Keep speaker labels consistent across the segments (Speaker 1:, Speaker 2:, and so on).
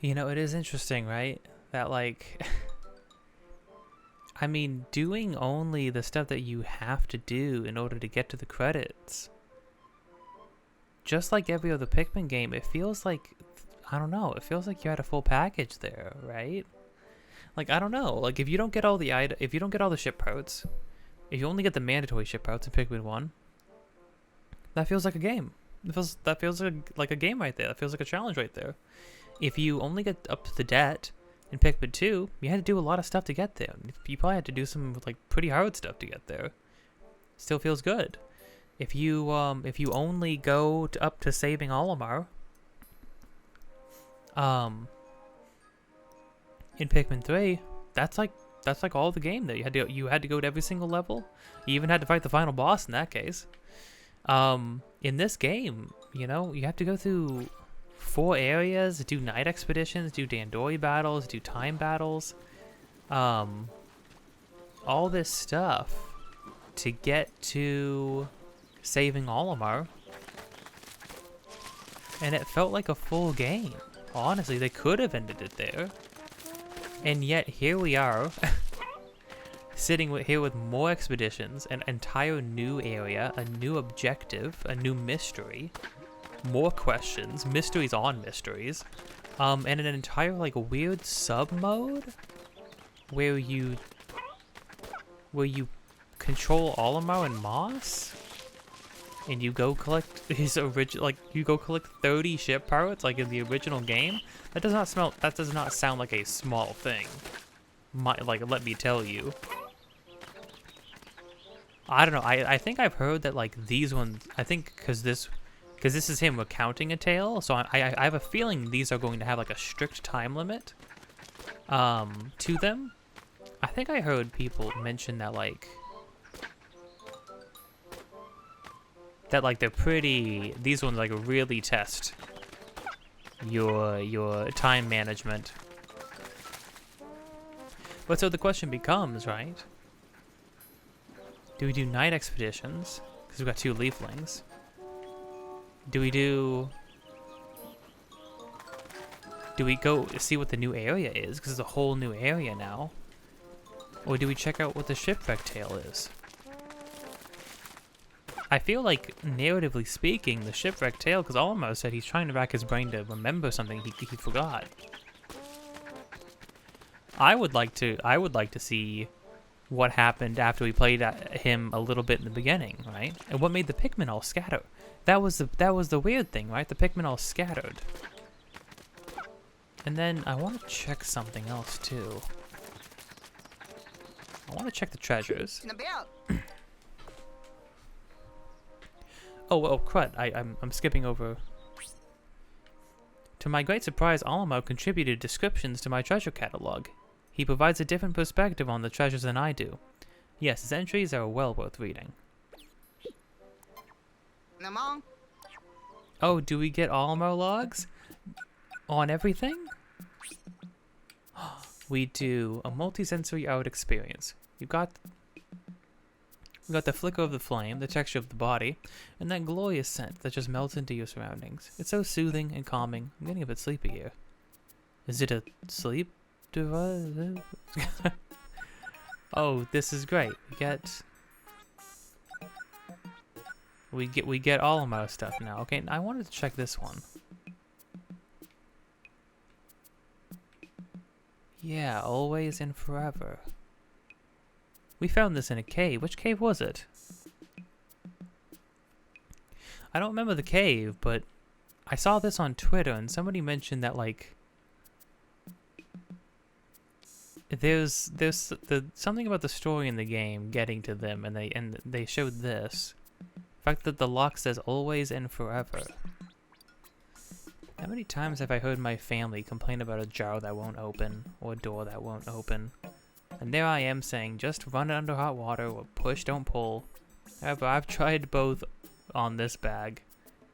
Speaker 1: You know, it is interesting, right? That like, I mean, doing only the stuff that you have to do in order to get to the credits, just like every other Pikmin game, it feels like, I don't know, it feels like you had a full package there, right? Like, I don't know, like if you don't get all the if you don't get all the ship parts, if you only get the mandatory ship parts in Pikmin 1, that feels like a game. That feels like a game right there. That feels like a challenge right there. If you only get up to the debt in Pikmin 2, you had to do a lot of stuff to get there. You probably had to do some like pretty hard stuff to get there. Still feels good. If you only go up to saving Olimar, in Pikmin 3, that's like all the game there. You had to go to every single level. You even had to fight the final boss in that case. In this game, you know, you have to go through 4 areas, do night expeditions, do Dandori battles, do time battles, all this stuff to get to saving Olimar, and it felt like a full game. Honestly, they could have ended it there, and yet here we are, sitting here with more expeditions, an entire new area, a new objective, a new mystery, more questions, mysteries on mysteries, and an entire like weird sub mode where you control Olimar and Moss, and you go collect his original, like you go collect 30 ship parts like in the original game. That does not sound like a small thing. Let me tell you. I don't know. I think I've heard that like these ones. I think because this is him recounting a tale, so I have a feeling these are going to have like a strict time limit to them. I think I heard people mention that like they're pretty. These ones like really test your time management. But so the question becomes, right? Do we do night expeditions? Because we've got 2 leaflings. Do we go see what the new area is? Because it's a whole new area now. Or do we check out what the shipwreck tale is? I feel like, narratively speaking, the shipwreck tale, because Olimar said he's trying to rack his brain to remember something he forgot. I would like to see what happened after we played him a little bit in the beginning, right? And what made the Pikmin all scatter. That was the weird thing, right? The Pikmin all scattered. And then I want to check something else too. I want to check the treasures. Oh, crud! I'm skipping over. To my great surprise, Olimar contributed descriptions to my treasure catalog. He provides a different perspective on the treasures than I do. Yes, his entries are well worth reading. Oh, do we get Olimar logs? On everything? We do a multi-sensory art experience. We got the flicker of the flame, the texture of the body, and that glorious scent that just melts into your surroundings. It's so soothing and calming. I'm getting a bit sleepy here. Is it a sleep device? Oh, this is great. We get Olimar stuff now. Okay, I wanted to check this one. Yeah, always and forever. We found this in a cave. Which cave was it? I don't remember the cave, but I saw this on Twitter and somebody mentioned that like there's something about the story in the game getting to them, and they showed this. The fact that the lock says always and forever. How many times have I heard my family complain about a jar that won't open or a door that won't open? And there I am saying, just run it under hot water or push, don't pull. However, I've tried both on this bag,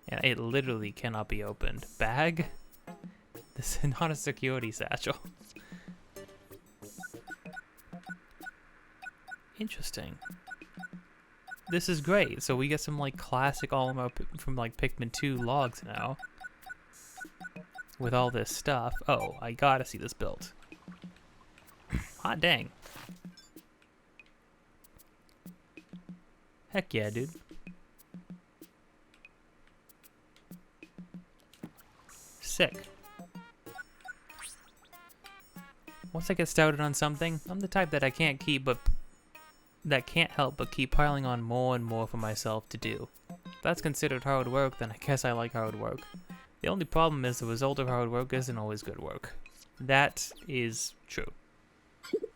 Speaker 1: and it literally cannot be opened. Bag? This is not a security satchel. Interesting. This is great. So we get some like classic Olimar from like Pikmin 2 logs now. with all this stuff. Oh, I gotta see this built. Hot dang. Heck yeah, dude. Sick. Once I get started on something, I'm the type that can't help but keep piling on more and more for myself to do. If that's considered hard work, then I guess I like hard work. The only problem is the result of hard work isn't always good work. That is true.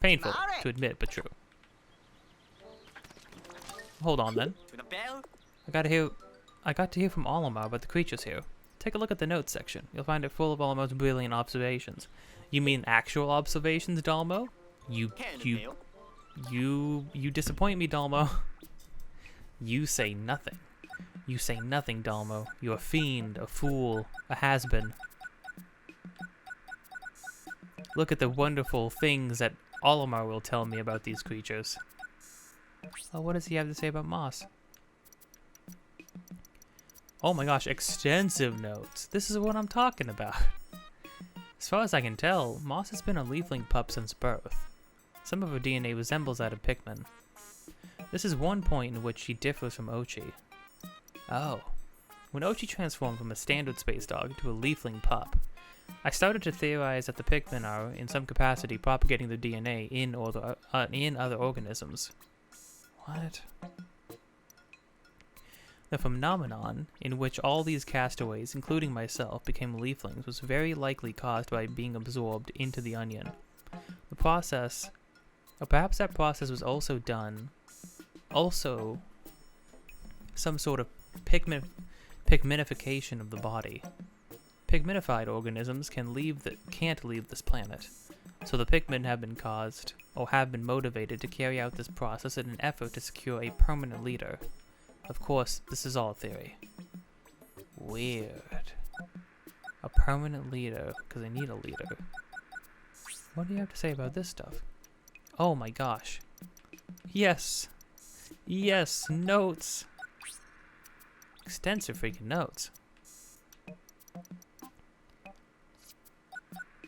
Speaker 1: Painful to admit, but true. Hold on then. I got to hear from Olimar about the creatures here. Take a look at the notes section. You'll find it full of Olimar's brilliant observations. You mean actual observations, Dalmo? You disappoint me, Dalmo. You say nothing. You say nothing, Dalmo. You're a fiend, a fool, a has-been. Look at the wonderful things that Olimar will tell me about these creatures. Oh, what does he have to say about Moss? Oh my gosh, extensive notes. This is what I'm talking about. As far as I can tell, Moss has been a leafling pup since birth. Some of her DNA resembles that of Pikmin. This is one point in which she differs from Ochi. Oh. When Ochi transformed from a standard space dog to a leafling pup, I started to theorize that the Pikmin are, in some capacity, propagating their DNA in other organisms. What? The phenomenon in which all these castaways, including myself, became leaflings was very likely caused by being absorbed into the onion. The process, or perhaps that process was also some sort of pigmentification of the body. Pigmentified organisms can't leave this planet, so the Pikmin have been motivated to carry out this process in an effort to secure a permanent leader. Of course, this is all theory. Weird. A permanent leader, because they need a leader. What do you have to say about this stuff? Oh my gosh. Yes. Yes, notes. Extensive freaking notes.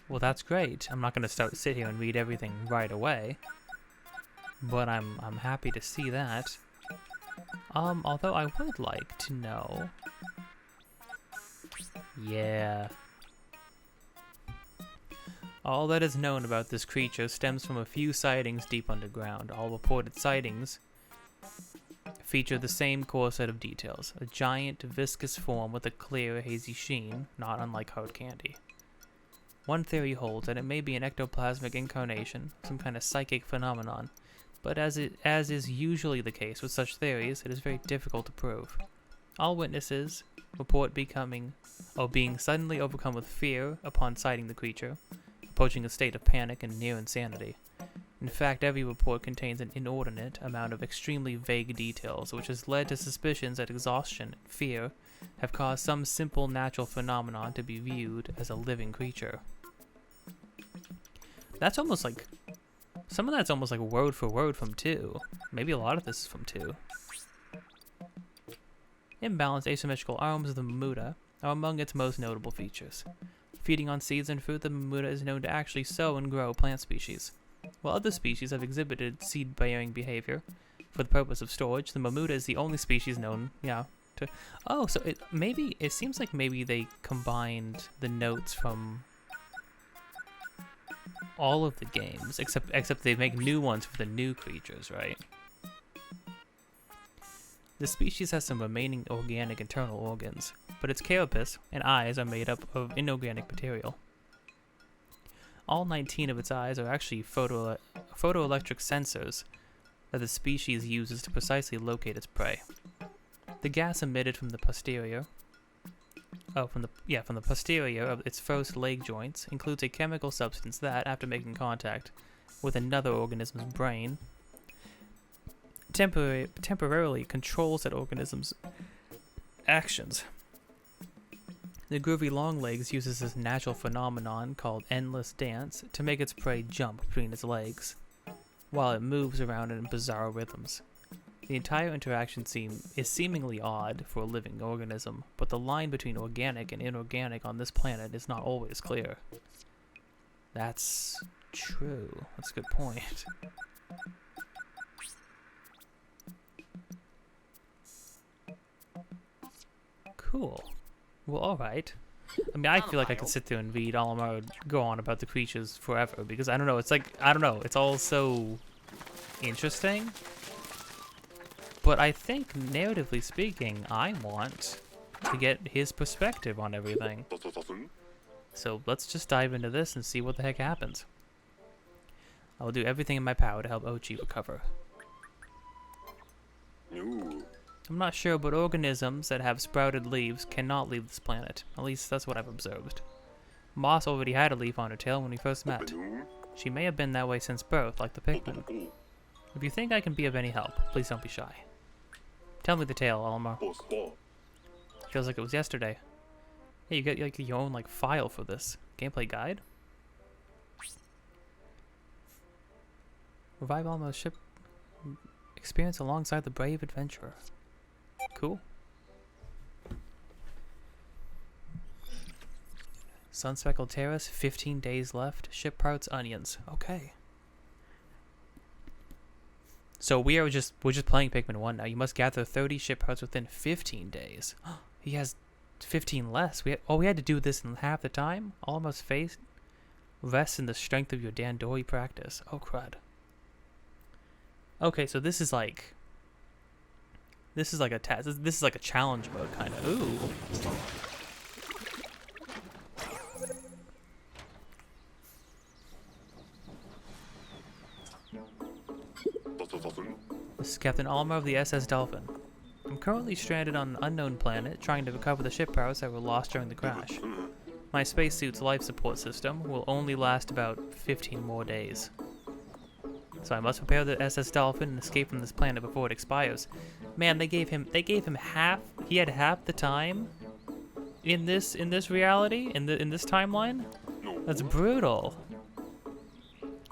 Speaker 1: Well, that's great. I'm not going to sit here and read everything right away. But I'm happy to see that. Although I would like to know... Yeah. All that is known about this creature stems from a few sightings deep underground. All reported sightings feature the same core set of details. A giant, viscous form with a clear, hazy sheen, not unlike hard candy. One theory holds that it may be an ectoplasmic incarnation, some kind of psychic phenomenon. But as is usually the case with such theories, it is very difficult to prove. All witnesses report being suddenly overcome with fear upon sighting the creature, approaching a state of panic and near insanity. In fact, every report contains an inordinate amount of extremely vague details, which has led to suspicions that exhaustion and fear have caused some simple natural phenomenon to be viewed as a living creature. That's almost like... Some of that's almost like word for word from 2. Maybe a lot of this is from 2. Imbalanced asymmetrical arms of the Mamuta are among its most notable features. Feeding on seeds and fruit, the Mamuta is known to actually sow and grow plant species. While other species have exhibited seed-bearing behavior for the purpose of storage, the Mamuta is the only species known, to... Oh, so it seems like maybe they combined the notes from... all of the games, except they make new ones for the new creatures, right? The species has some remaining organic internal organs, but its carapace and eyes are made up of inorganic material. All 19 of its eyes are actually photoelectric sensors that the species uses to precisely locate its prey. The gas emitted from the posterior from the posterior of its first leg joints includes a chemical substance that, after making contact with another organism's brain, temporarily controls that organism's actions. The groovy long legs uses this natural phenomenon called endless dance to make its prey jump between its legs, while it moves around in bizarre rhythms. The entire interaction is seemingly odd for a living organism, but the line between organic and inorganic on this planet is not always clear. That's true. That's a good point. Cool. Well, alright. I mean, I feel like I could sit there and read Olimar go on about the creatures forever, because I don't know, it's like, I don't know, it's all so interesting. But I think, narratively speaking, I want to get his perspective on everything. So let's just dive into this and see what the heck happens. I will do everything in my power to help Ochi recover. I'm not sure, but organisms that have sprouted leaves cannot leave this planet. At least that's what I've observed. Moss already had a leaf on her tail when we first met. She may have been that way since birth, like the Pikmin. If you think I can be of any help, please don't be shy. Tell me the tale, Olimar. Feels like it was yesterday. Hey, you got like your own like file for this gameplay guide. Revive Olimar's ship experience alongside the brave adventurer. Cool. Sun-speckled terrace, 15 days left. Ship parts, onions. Okay. So we're just playing Pikmin 1 now. You must gather 30 ship parts within 15 days. He has 15 less. We had to do this in half the time? Almost face rests in the strength of your Dandori practice. Oh crud. Okay, so this is like a task. This is like a challenge mode kind of. Ooh. This is Captain Olimar of the SS Dolphin. I'm currently stranded on an unknown planet, trying to recover the ship parts that were lost during the crash. My spacesuit's life support system will only last about 15 more days. So I must prepare the SS Dolphin and escape from this planet before it expires. Man, they gave him half. He had half the time in this reality, in this timeline. That's brutal.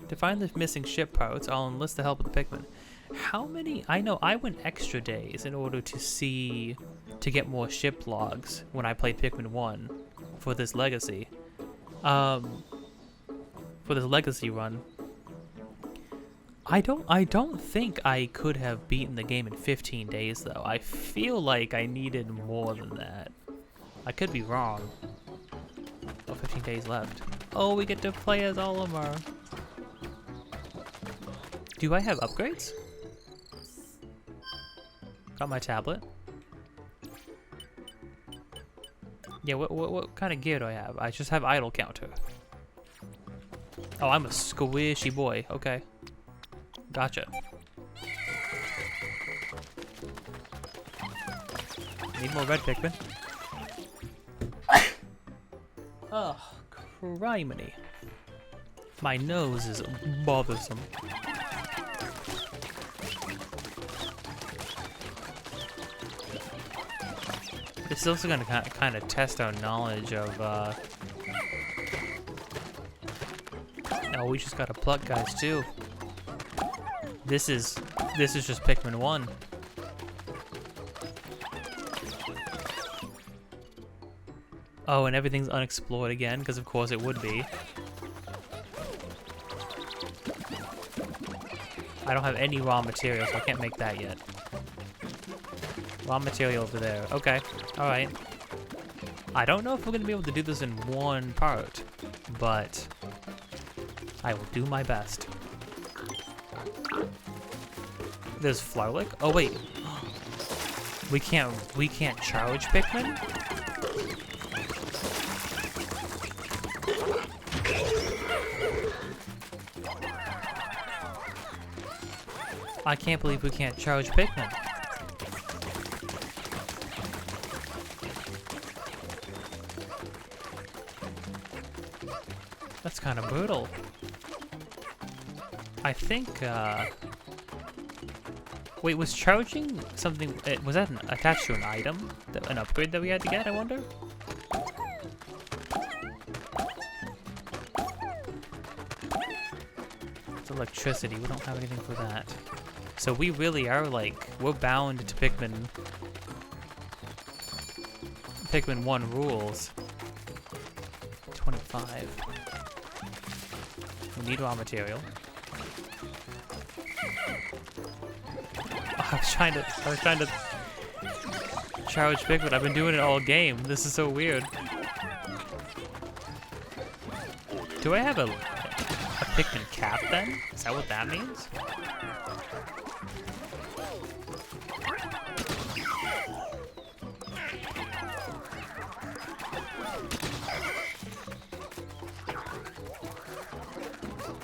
Speaker 1: To find the missing ship parts, I'll enlist the help of the Pikmin. How many? I know I went extra days in order to get more ship logs when I played Pikmin 1 for this legacy. For this legacy run. I don't think I could have beaten the game in 15 days though. I feel like I needed more than that. I could be wrong. Oh, 15 days left. Oh, we get to play as Olimar. Do I have upgrades? Got my tablet. Yeah, what kind of gear do I have? I just have idle counter. Oh, I'm a squishy boy. Okay. Gotcha. Need more red Pikmin. Oh, criminy. My nose is bothersome. This is also going to kind of test our knowledge of, Oh, we just gotta pluck guys too. This is just Pikmin 1. Oh, and everything's unexplored again, because of course it would be. I don't have any raw material, so I can't make that yet. Raw material over there. Okay, alright. I don't know if we're going to be able to do this in one part, but I will do my best. There's Flowerlick. Oh wait, we can't charge Pikmin. I can't believe we can't charge Pikmin. That's kind of brutal. I think, wait, was charging something, was that attached to an item? An upgrade that we had to get, I wonder? It's electricity, we don't have anything for that. So we really are like, we're bound to Pikmin 1 rules. 25. We need raw material. I was trying to charge Pikmin. I've been doing it all game. This is so weird. Do I have a Pikmin cap then? Is that what that means?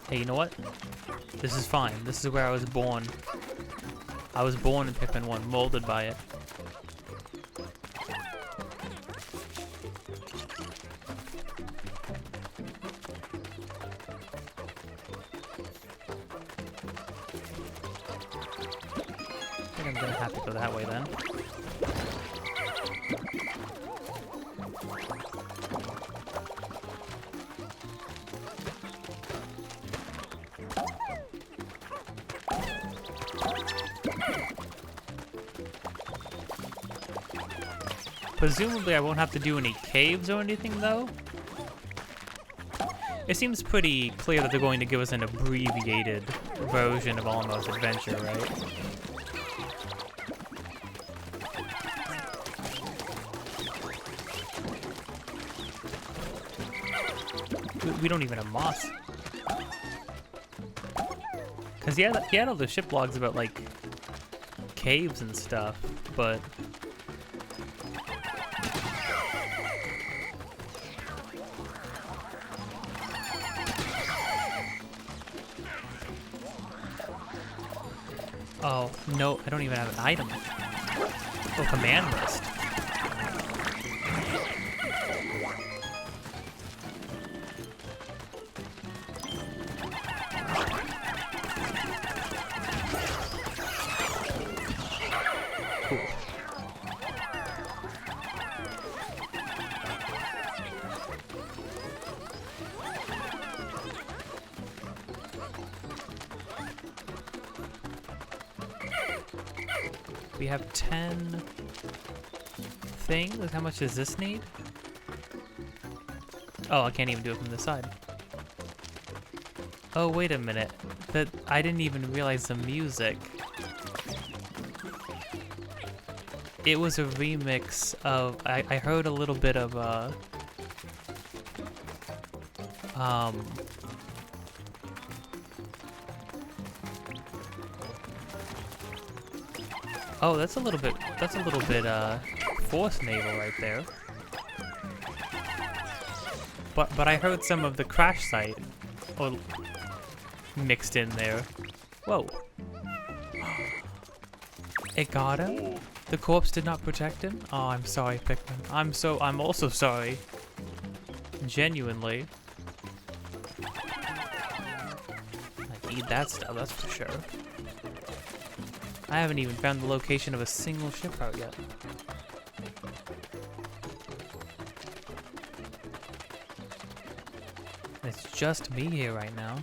Speaker 1: Hey, you know what? This is fine. This is where I was born. I was born in Pikmin 1, molded by it. I think I'm gonna have to go that way then. Presumably I won't have to do any caves or anything though. It seems pretty clear that they're going to give us an abbreviated version of Almost Adventure, right? We don't even have moss. Cause he had all the ship logs about like caves and stuff, but oh, no, I don't even have an item. Oh, command list. Cool. We have 10 things. How much does this need? Oh, I can't even do it from this side. Oh, wait a minute. I didn't even realize the music. It was a remix of, I heard a little bit of, oh, that's a little bit, Force Naval right there. But I heard some of the crash site, or mixed in there. Whoa. It got him? The corpse did not protect him? Oh, I'm sorry, Pikmin. I'm also sorry. Genuinely. I need that stuff, that's for sure. I haven't even found the location of a single ship route yet. It's just me here right now.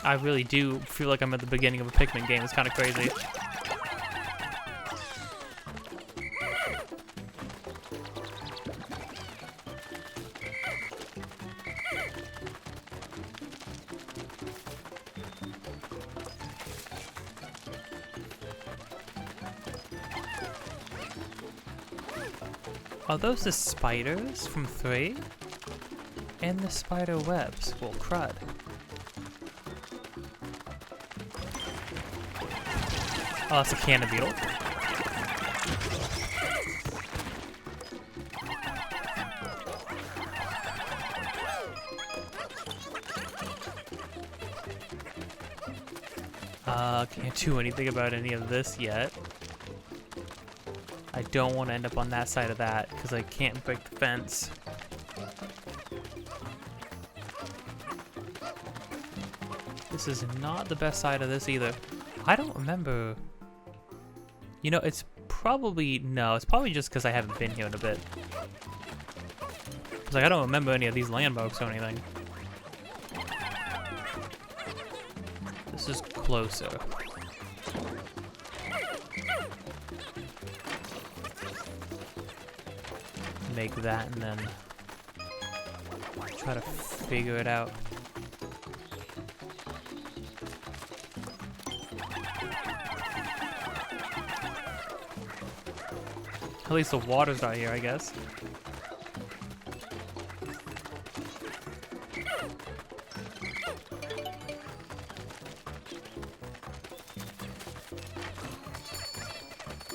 Speaker 1: I really do feel like I'm at the beginning of a Pikmin game. It's kind of crazy. Are those the spiders from 3? And the spider webs? Well, crud. Oh, that's a cannon beetle. Can't do anything about any of this yet. I don't want to end up on that side of that because I can't break the fence. This is not the best side of this either. I don't remember. You know, it's probably just because I haven't been here in a bit. was like, I don't remember any of these landmarks or anything. This is closer. Make that and then try to figure it out. At least the water's not here, I guess.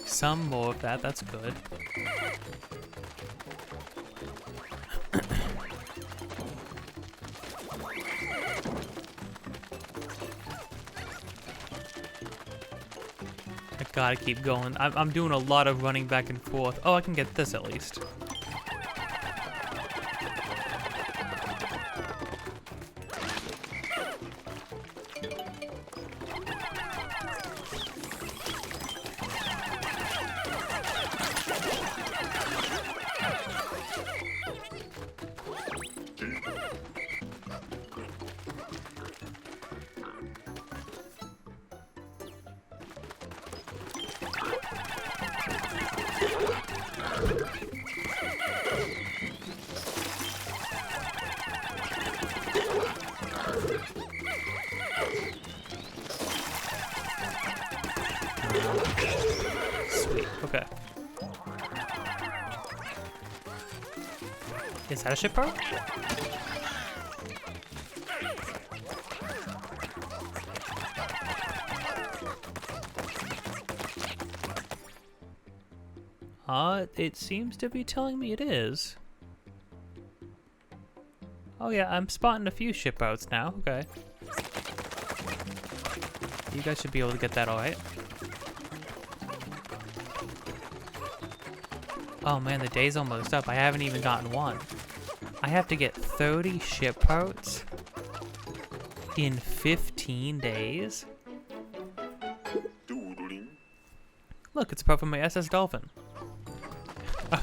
Speaker 1: Some more of that, that's good. I gotta keep going. I'm doing a lot of running back and forth. Oh, I can get this at least. Sweet, okay. Is that a ship part? It seems to be telling me it is. Oh yeah, I'm spotting a few ship outs now, okay. You guys should be able to get that alright. Oh man, the day's almost up. I haven't even gotten one. I have to get 30 ship parts in 15 days? Look, it's a part from my SS Dolphin. Are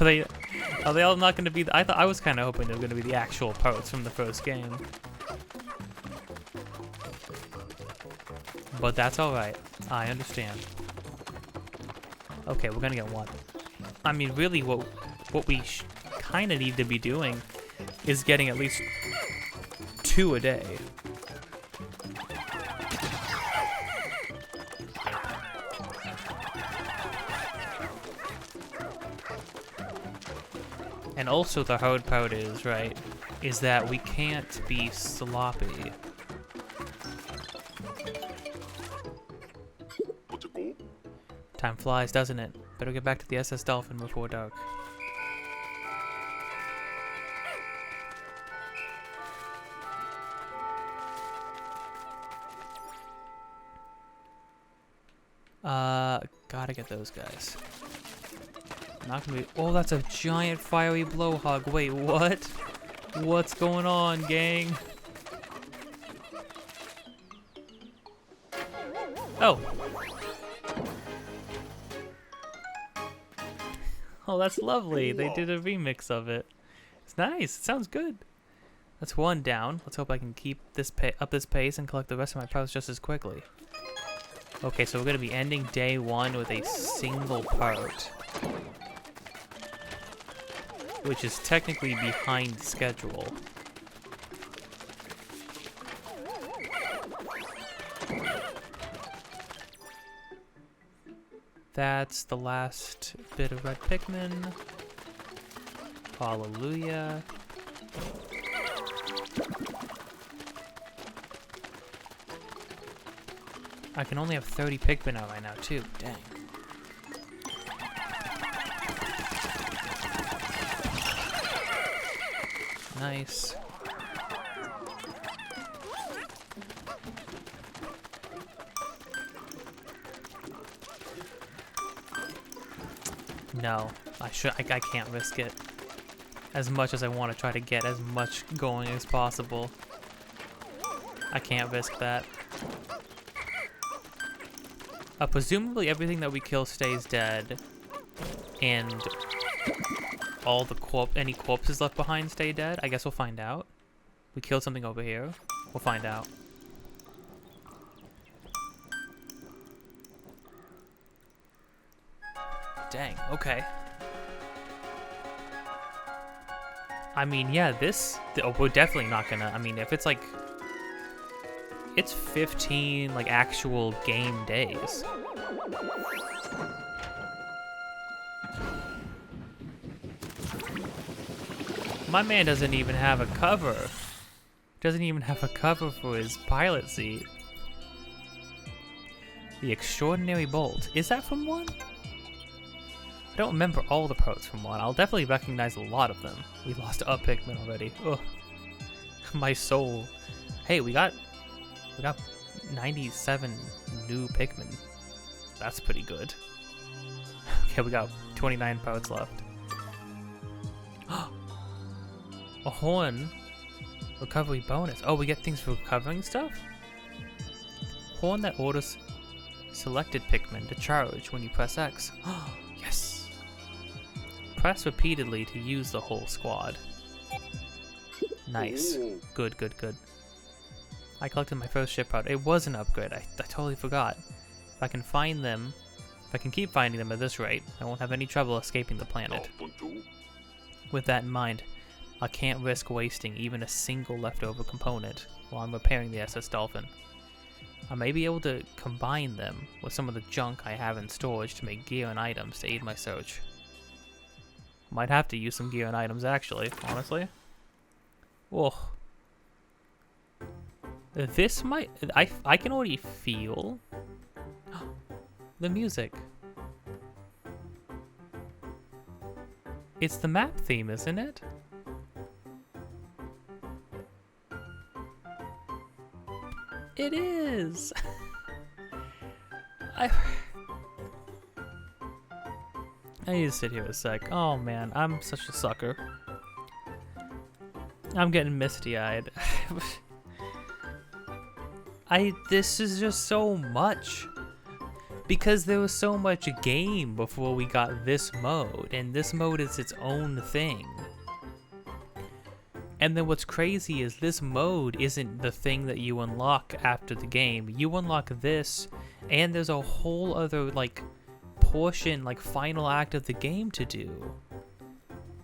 Speaker 1: they all not going to be... I was kind of hoping they were going to be the actual parts from the first game. But that's alright. I understand. Okay, we're going to get one. I mean, really, what we kind of need to be doing is getting at least 2 a day. And also the hard part is, right, is that we can't be sloppy. Time flies, doesn't it? Better get back to the SS Dolphin before dark. Gotta get those guys. Not gonna be... Oh, that's a giant fiery blowhog. Wait, what? What's going on, gang? Oh. Oh, that's lovely. They did a remix of it. It's nice. It sounds good. That's one down. Let's hope I can keep this up this pace and collect the rest of my parts just as quickly. Okay, so we're gonna be ending day 1 with a single part, which is technically behind schedule. That's the last bit of red Pikmin. Hallelujah. I can only have 30 Pikmin out right now, too. Dang. Nice. No, I can't risk it. As much as I want to try to get as much going as possible, I can't risk that. Presumably everything that we kill stays dead, and all the any corpses left behind stay dead? I guess we'll find out. We killed something over here. We'll find out. Dang, okay. I mean, yeah, we're definitely not gonna, I mean, if it's like, it's 15, like, actual game days. My man doesn't even have a cover. Doesn't even have a cover for his pilot seat. The Extraordinary Bolt. Is that from 1? I don't remember all the parts from 1. I'll definitely recognize a lot of them. We lost a Pikmin already. Ugh. My soul. Hey, we got 97 new Pikmin. That's pretty good. Okay, we got 29 parts left. A horn. Recovery bonus. Oh, we get things for recovering stuff? Horn that orders selected Pikmin to charge when you press X. Yes! Press repeatedly to use the whole squad. Nice. Good, good, good. I collected my first ship out. It was an upgrade. I totally forgot. If I can find them, if I can keep finding them at this rate, I won't have any trouble escaping the planet. With that in mind, I can't risk wasting even a single leftover component while I'm repairing the SS Dolphin. I may be able to combine them with some of the junk I have in storage to make gear and items to aid my search. Might have to use some gear and items actually, honestly. Whoa. This might... I can already feel the music. It's the map theme, isn't it? It is! I need to sit here a sec. Oh man, I'm such a sucker. I'm getting misty-eyed. This is just so much. Because there was so much game before we got this mode, and this mode is its own thing. And then what's crazy is this mode isn't the thing that you unlock after the game. You unlock this, and there's a whole other, like, portion, like, final act of the game to do.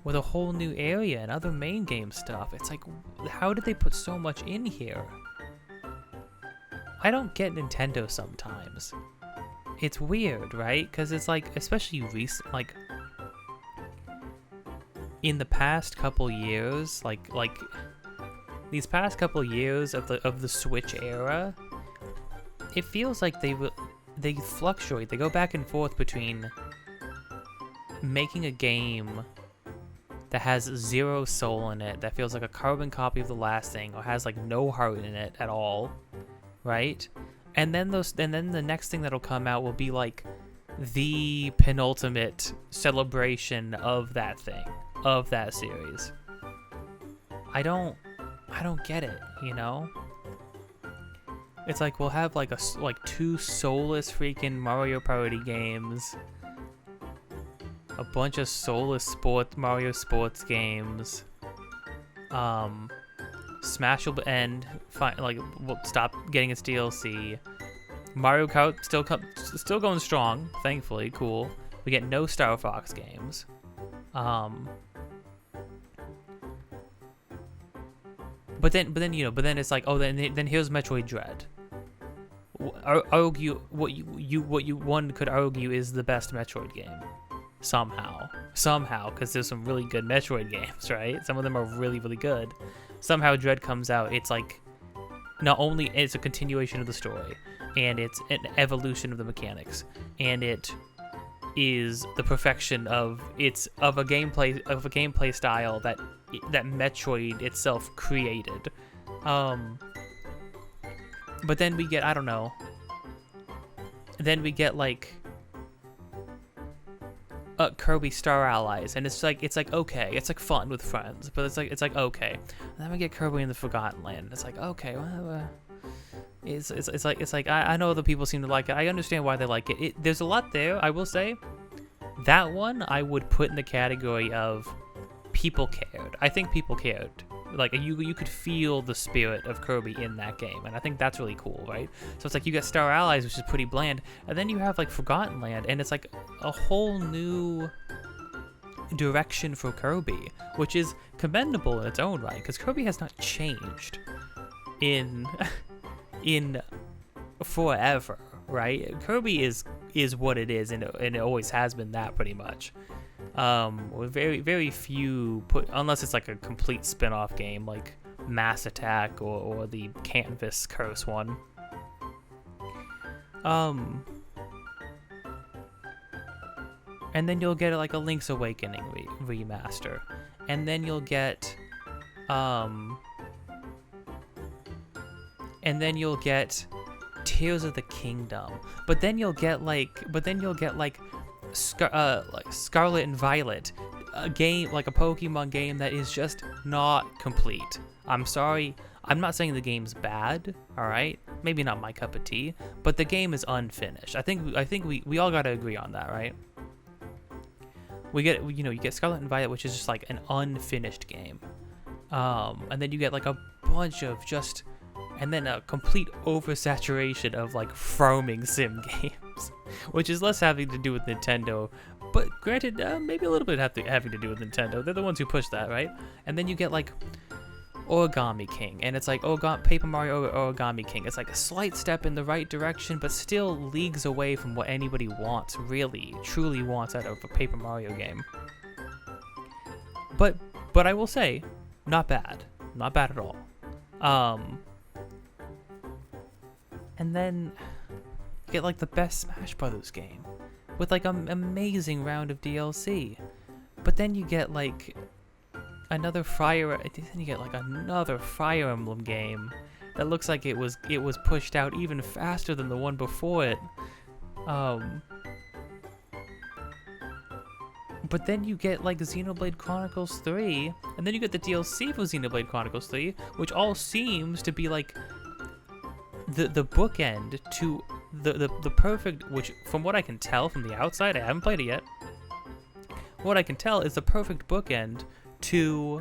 Speaker 1: With a whole new area and other main game stuff. It's like, how did they put so much in here? I don't get Nintendo sometimes. It's weird, right? Because it's like, especially recent, like, in the past couple years, like these past couple years of the Switch era, it feels like they fluctuate. They go back and forth between making a game that has zero soul in it, that feels like a carbon copy of the last thing, or has like no heart in it at all, right? And then the next thing that'll come out will be like the penultimate celebration of that thing, of that series. I don't get it, you know? It's like we'll have like two soulless freaking Mario Party games, a bunch of soulless Mario sports games. Smash will end. We'll stop getting its DLC. Mario Kart still going strong, thankfully. Cool. We get no Star Fox games. But then it's like, oh, then here's Metroid Dread. Argue what one could argue is the best Metroid game. Somehow, because there's some really good Metroid games, right? Some of them are really, really good. Somehow Dread comes out, it's like, not only it's a continuation of the story, and it's an evolution of the mechanics, and it is the perfection of a gameplay style that Metroid itself created. But then we get, I don't know. Then we get like Kirby Star Allies, and it's like okay, it's like fun with friends, but it's like okay. And then we get Kirby in the Forgotten Land. It's like okay, well, it's like I know other people seem to like it. I understand why they like it. There's a lot there. I will say that one I would put in the category of people cared. I think people cared. Like, you could feel the spirit of Kirby in that game, and I think that's really cool, right? So it's like you got Star Allies, which is pretty bland, and then you have like Forgotten Land, and it's like a whole new direction for Kirby, which is commendable in its own right, because Kirby has not changed in forever, right? Kirby is what it is, and it always has been that pretty much. With very few unless it's like a complete spin-off game like Mass Attack or the Canvas Curse one. And then you'll get like a Link's Awakening remaster, and then you'll get Tears of the Kingdom, but then you'll get like Scarlet and Violet, a game like a Pokemon game that is just not complete. I'm sorry, I'm not saying the game's bad, all right? Maybe not my cup of tea, but the game is unfinished. I think we all gotta agree on that, right? You get Scarlet and Violet, which is just like an unfinished game, and then you get like a bunch of and then a complete oversaturation of like farming sim games, which is less having to do with Nintendo, but granted, maybe a little bit having to do with Nintendo. They're the ones who push that, right? And then you get like Origami King, and it's like Paper Mario Origami King. It's like a slight step in the right direction, but still leagues away from what anybody truly wants out of a Paper Mario game. But I will say, not bad at all. And then you get like the best Smash Brothers game with like an amazing round of DLC. But then you get like another Fire Emblem game that looks like it was pushed out even faster than the one before it. But then you get like Xenoblade Chronicles 3, and then you get the DLC for Xenoblade Chronicles 3, which all seems to be like the bookend to the perfect, which from what I can tell from the outside, I haven't played it yet, what I can tell is the perfect bookend to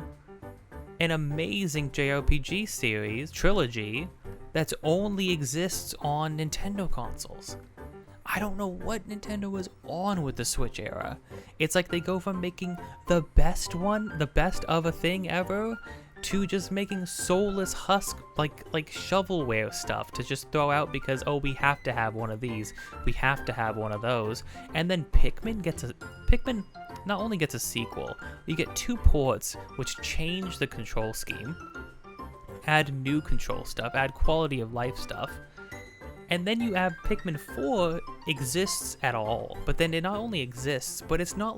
Speaker 1: an amazing JRPG series, trilogy, that only exists on Nintendo consoles. I don't know what Nintendo was on with the Switch era. It's like they go from making the best of a thing ever, to just making soulless husk, like shovelware stuff to just throw out because, oh, we have to have one of these, we have to have one of those. And then Pikmin not only gets a sequel, you get 2 ports which change the control scheme, add new control stuff, add quality of life stuff, and then you have Pikmin 4 exists at all, but then it not only exists, but it's not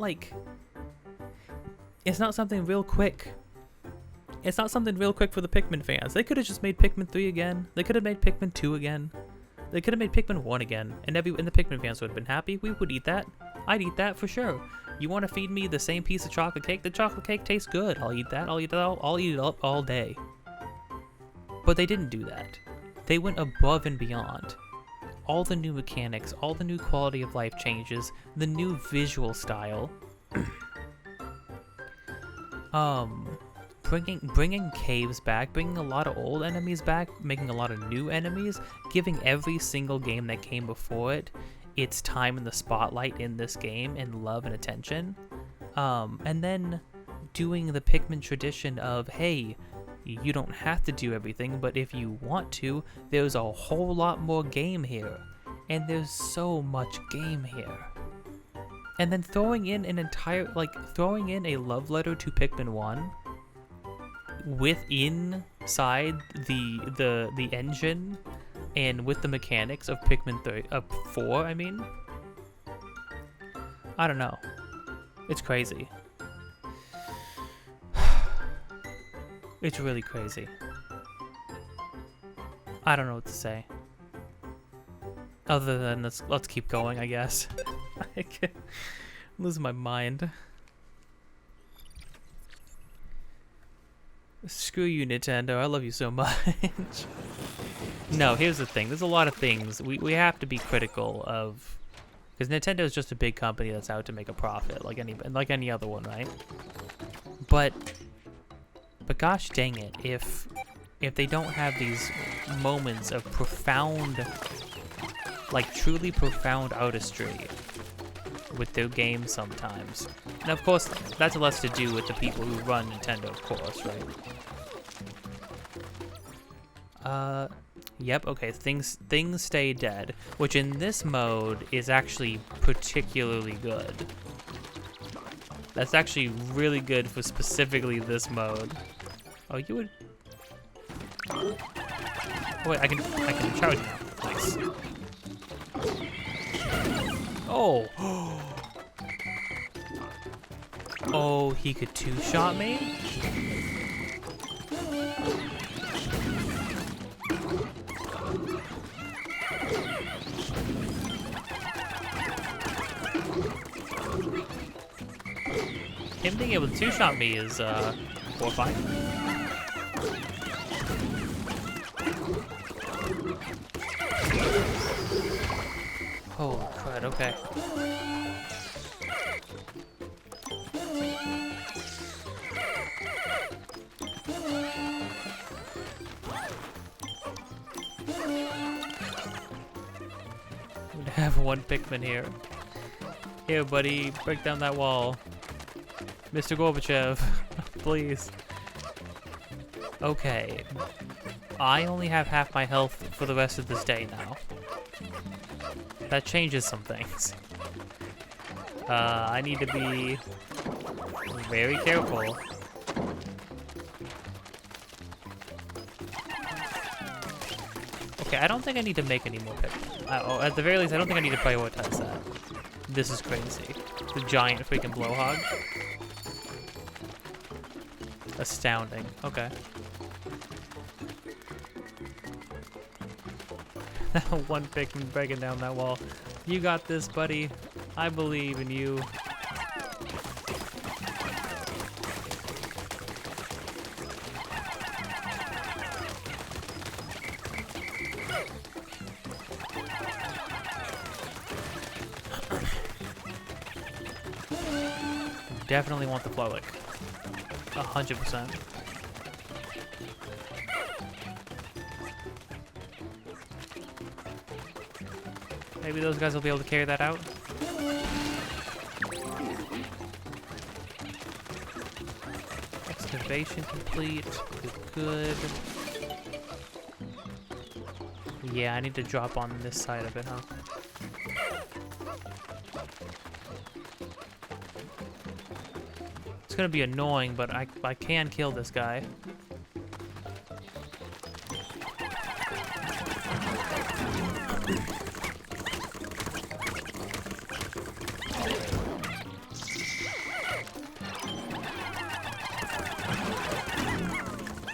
Speaker 1: something real quick. It's not something real quick for the Pikmin fans. They could have just made Pikmin 3 again. They could have made Pikmin 2 again. They could have made Pikmin 1 again, and the Pikmin fans would have been happy. We would eat that. I'd eat that for sure. You want to feed me the same piece of chocolate cake? The chocolate cake tastes good. I'll eat that. I'll eat it up all day. But they didn't do that. They went above and beyond. All the new mechanics, all the new quality of life changes, the new visual style. Bringing caves back, bringing a lot of old enemies back, making a lot of new enemies, giving every single game that came before it its time in the spotlight in this game and love and attention. And then doing the Pikmin tradition of, hey, you don't have to do everything, but if you want to, there's a whole lot more game here. And there's so much game here. And then throwing in a love letter to Pikmin 1 inside the engine and with the mechanics of Pikmin 4, I mean. I don't know. It's crazy. It's really crazy. I don't know what to say. Other than let's keep going, I guess. I'm losing my mind. Screw you, Nintendo. I love you so much. No, here's the thing. There's a lot of things we have to be critical of, because Nintendo is just a big company that's out to make a profit, like any other one, right? But gosh dang it, if they don't have these moments of profound, like truly profound artistry with their games sometimes. And of course, that's less to do with the people who run Nintendo, of course, right? Yep, okay, things stay dead, which in this mode is actually particularly good. That's actually really good for specifically this mode. Oh, you would... Oh, wait, I can charge now. Nice. Oh! Oh, he could two-shot me? Him being able to two-shot me is, horrifying. Holy crud, okay. I'm gonna have one Pikmin here. Here, buddy, break down that wall. Mr. Gorbachev, please. Okay. I only have half my health for the rest of this day now. That changes some things. I need to be very careful. Okay, I don't think I need to make any more Pikmin. At the very least, I don't think I need to prioritize that. This is crazy. The giant freaking blowhog. Astounding. Okay. One Pikmin breaking down that wall. You got this, buddy. I believe in you. Definitely want the Flowlick. 100%. Maybe those guys will be able to carry that out. Excavation complete. Good. Yeah, I need to drop on this side of it, huh? It's gonna be annoying, but I can kill this guy.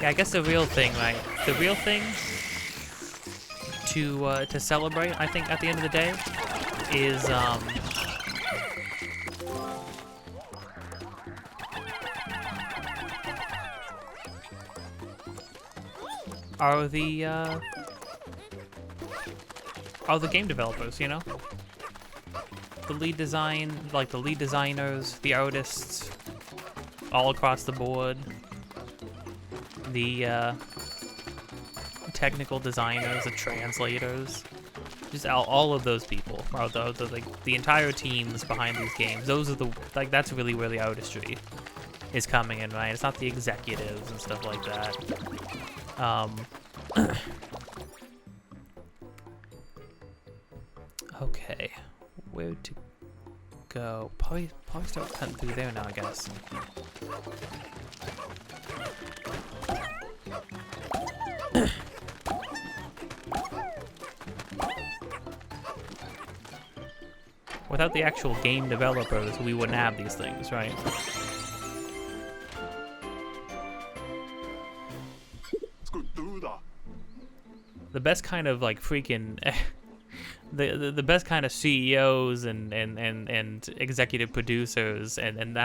Speaker 1: Yeah, I guess the real thing, right? The real thing to celebrate, I think, at the end of the day, is are the game developers, you know? The lead design, like the lead designers, the artists, all across the board. The technical designers, the translators, just all of those people, are the entire teams behind these games. Those are that's really where the artistry is coming in, right? It's not the executives and stuff like that. Okay, where to go? Probably start cutting through there now, I guess. Without the actual game developers, we wouldn't have these things, right? The best kind of like freaking the best kind of CEOs and executive producers and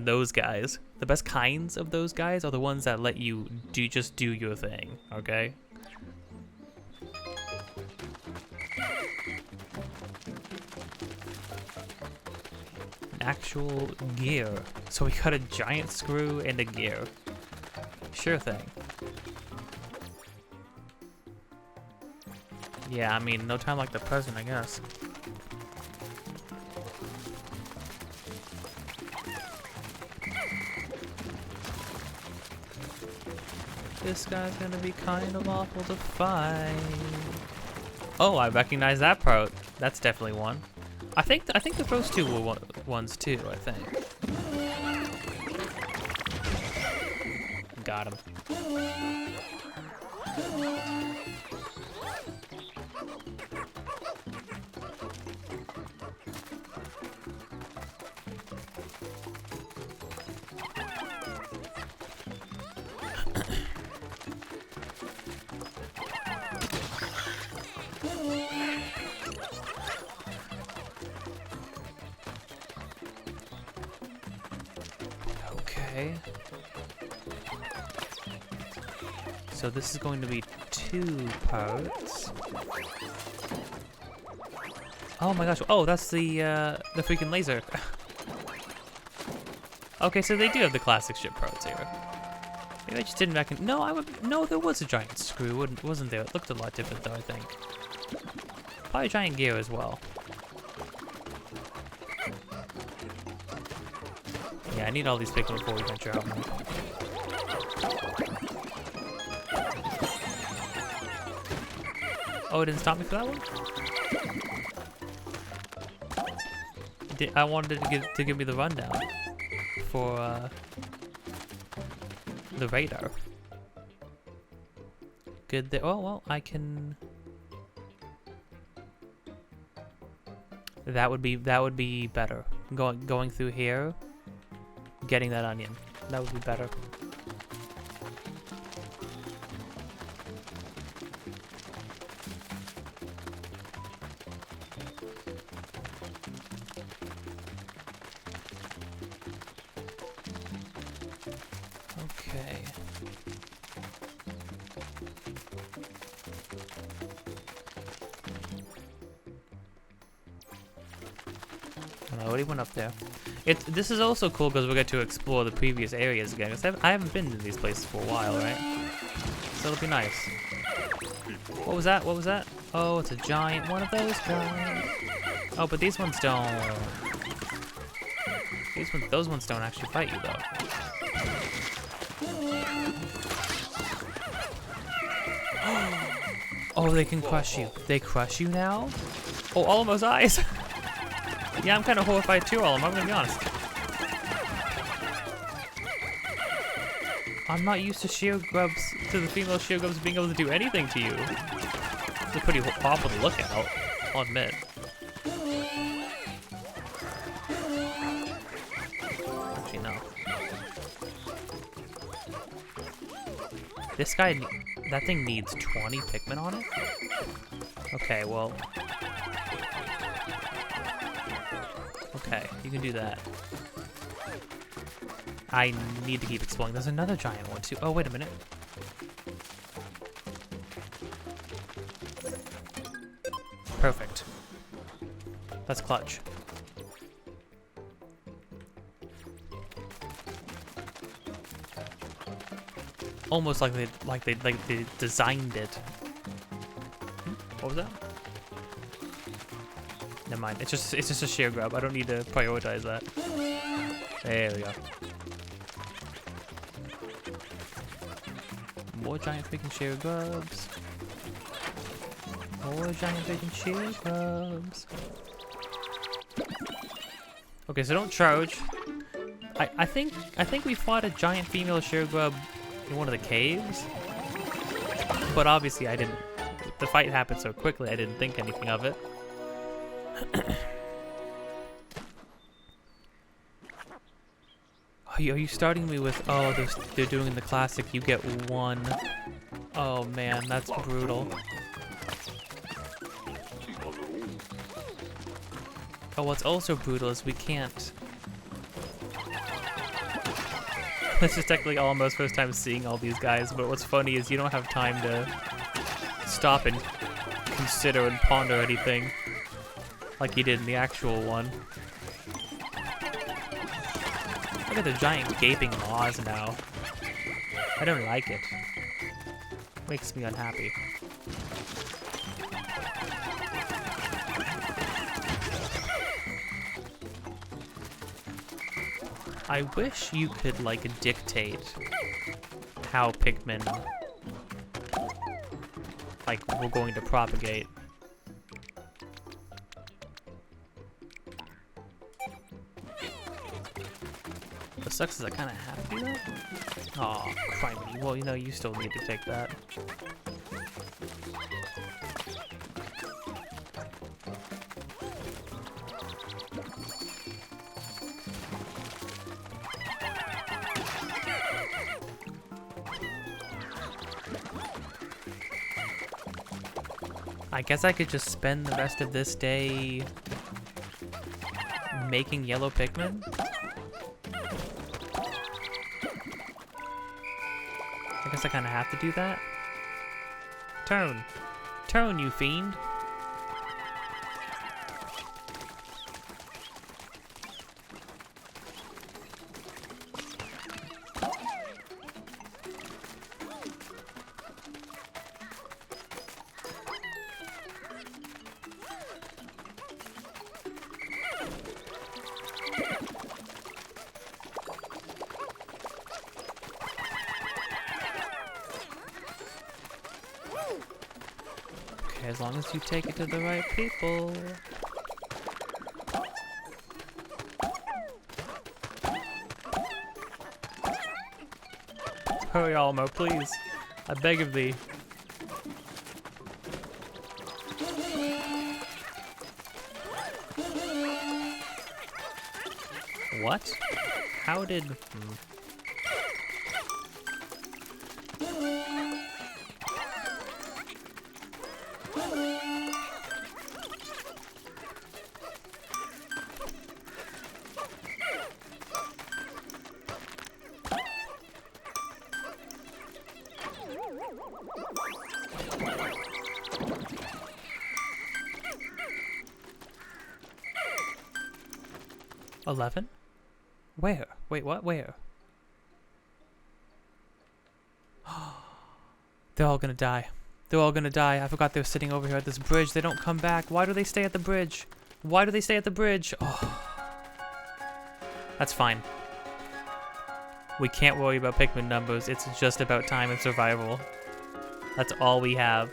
Speaker 1: those guys. The best kinds of those guys are the ones that let you just do your thing, okay? actual gear. So we got a giant screw and a gear. Sure thing. Yeah, I mean, no time like the present, I guess. This guy's gonna be kind of awful to fight. Oh, I recognize that part. That's definitely one. I think the first two were ones too, I think. Got him. Okay. So this is going to be 2 parts. Oh my gosh! Oh, that's the freaking laser. Okay, so they do have the classic ship parts here. Maybe I just didn't reckon. No, no, there was a giant screw, wasn't there? It looked a lot different though, I think. Probably a giant gear as well. Yeah, I need all these Pikmin before we venture out more. Oh, it didn't stop me for that one? I wanted it to give me the rundown for the radar. Good there. Oh, well, I can... That would be better. Going through here, getting that onion. That would be better. Okay. I already went up there. This is also cool because we get to explore the previous areas again. I haven't been to these places for a while, right? So it'll be nice. What was that? What was that? Oh, it's a giant one of those guys. Oh, but these ones don't. Those ones don't actually fight you though. Oh, they can crush you. They crush you now? Oh, all of those eyes. Yeah, I'm kind of horrified too, Olive. I'm gonna be honest. I'm not used to the female sheer grubs being able to do anything to you. They're pretty awful to look at, I'll admit. Actually, no. This guy, that thing needs 20 Pikmin on it? Okay, well... Okay, you can do that. I need to keep exploring. There's another giant one too. Oh, wait a minute. Perfect. That's clutch. Almost like they designed it. What was that? Never mind. It's just a sheer grub. I don't need to prioritize that. There we go. More giant freaking sheer grubs. More giant freaking sheer grubs. Okay, so don't charge. I think we fought a giant female sheer grub in one of the caves. But obviously I didn't. The fight happened so quickly I didn't think anything of it. Are you starting me with, oh, they're doing the classic, you get one. Oh man, that's brutal. Oh, what's also brutal is we can't. This is technically almost first time seeing all these guys, but what's funny is you don't have time to stop and consider and ponder anything like you did in the actual one. Look at the giant gaping maws now. I don't like it. Makes me unhappy. I wish you could, like, dictate how Pikmin, like, we're going to propagate. What sucks is I kind of have to do that. Aw, criminy. Well, you know, you still need to take that. I guess I could just spend the rest of this day making yellow Pikmin. I guess I kind of have to do that. Turn. Turn, you fiend. As long as you take it to the right people. Hurry, Almo, please. I beg of thee. What? How did... $11? Where? Wait, what? Where? They're all gonna die. They're all gonna die. I forgot they were sitting over here at this bridge. They don't come back. Why do they stay at the bridge? Why do they stay at the bridge? Oh. That's fine. We can't worry about Pikmin numbers. It's just about time and survival. That's all we have.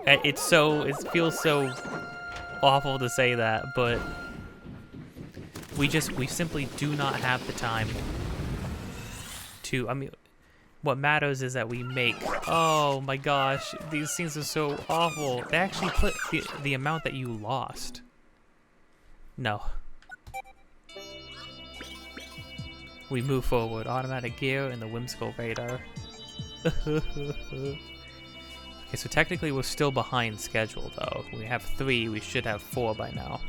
Speaker 1: It feels so awful to say that, but we simply do not have the time to, I mean, what matters is that we make, oh my gosh, these scenes are so awful. They actually put the amount that you lost. No. We move forward, automatic gear and the whimsical radar. Okay, so technically we're still behind schedule though. We have 3, we should have 4 by now.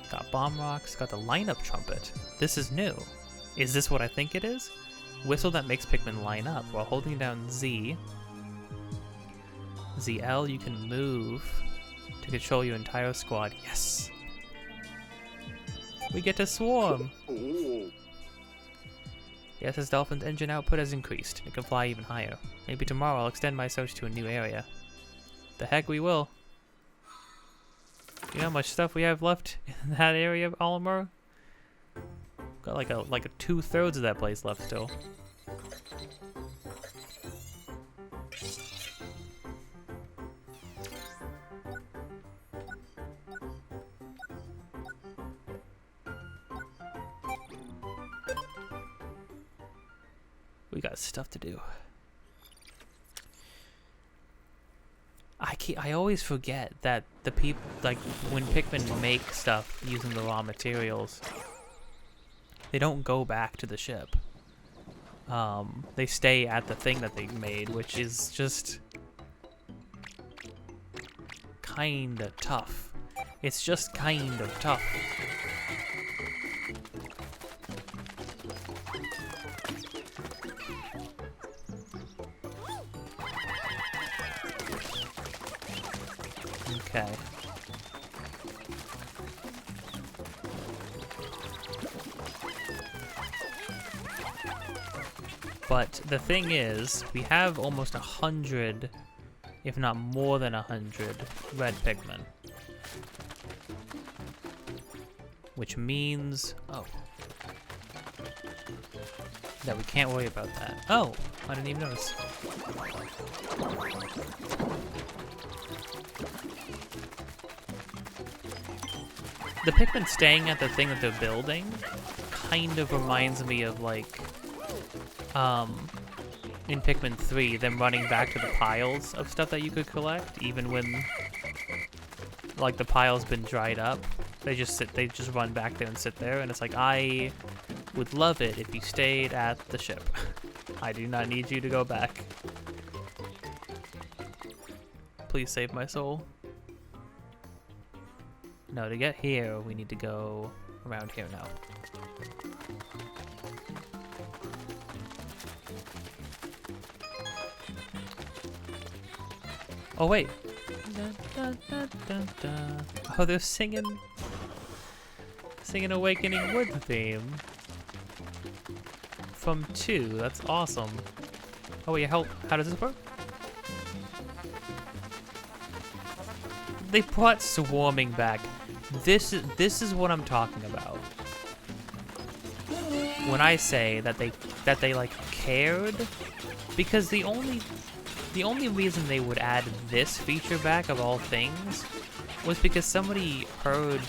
Speaker 1: Got bomb rocks, got the lineup trumpet. This is new. Is this what I think it is? Whistle that makes Pikmin line up. While holding down Z, ZL, you can move to control your entire squad. Yes! We get to swarm! Yes, as Dolphin's engine output has increased. It can fly even higher. Maybe tomorrow I'll extend my search to a new area. The heck we will. You know how much stuff we have left in that area, Olimar? Got like a 2/3 of that place left still. We got stuff to do. I always forget that the people, like, when Pikmin make stuff using the raw materials, they don't go back to the ship. They stay at the thing that they made, which is just kinda tough. It's just kind of tough. Okay. But the thing is, we have almost 100, if not more than 100, red Pikmin. Which means, that we can't worry about that. Oh, I didn't even notice. The Pikmin staying at the thing that they're building kind of reminds me of like, in Pikmin 3, them running back to the piles of stuff that you could collect, even when like the pile's been dried up. They just run back there and sit there, and it's like, I would love it if you stayed at the ship. I do not need you to go back. Please save my soul. No, to get here, we need to go around here now. Oh, wait. Oh, they're singing Awakening Wood theme from 2. That's awesome. Oh wait, how does this work? They brought swarming back. This is what I'm talking about. When I say that they like cared, because the only reason they would add this feature back of all things was because somebody heard